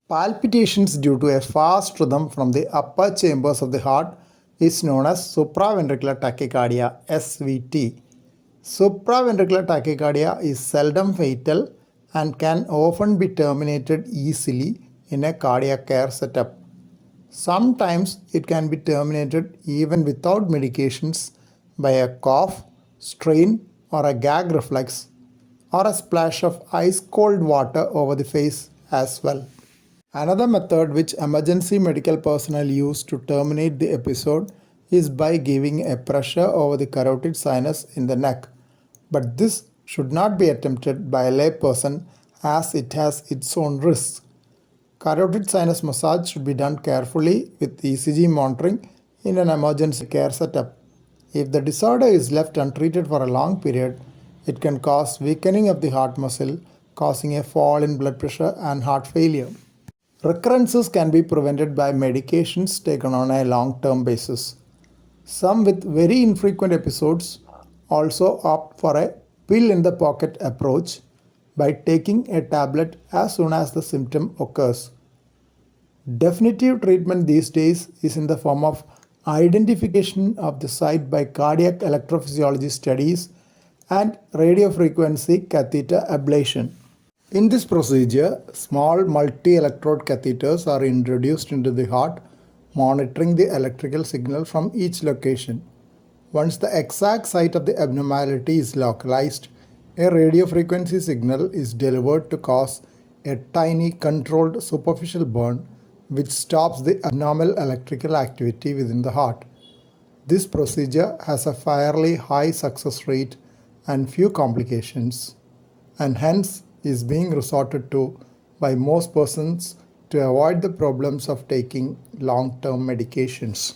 Palpitations due to a fast rhythm from the upper chambers of the heart is known as supraventricular tachycardia (SVT). Supraventricular tachycardia is seldom fatal and can often be terminated easily in a cardiac care setup. Sometimes it can be terminated even without medications by a cough, strain, or a gag reflex, or a splash of ice cold water over the face as well. Another method which emergency medical personnel use to terminate the episode is by giving a pressure over the carotid sinus in the neck. But this should not be attempted by a layperson as it has its own risks. Carotid sinus massage should be done carefully with ECG monitoring in an emergency care setup. If the disorder is left untreated for a long period, it can cause weakening of the heart muscle, causing a fall in blood pressure and heart failure. Recurrences can be prevented by medications taken on a long-term basis. Some with very infrequent episodes also opt for a pill-in-the-pocket approach by taking a tablet as soon as the symptom occurs. Definitive treatment these days is in the form of identification of the site by cardiac electrophysiology studies and radiofrequency catheter ablation. In this procedure, small multi-electrode catheters are introduced into the heart, monitoring the electrical signal from each location. Once the exact site of the abnormality is localized, a radiofrequency signal is delivered to cause a tiny controlled superficial burn which stops the abnormal electrical activity within the heart. This procedure has a fairly high success rate and few complications, and hence is being resorted to by most persons to avoid the problems of taking long-term medications.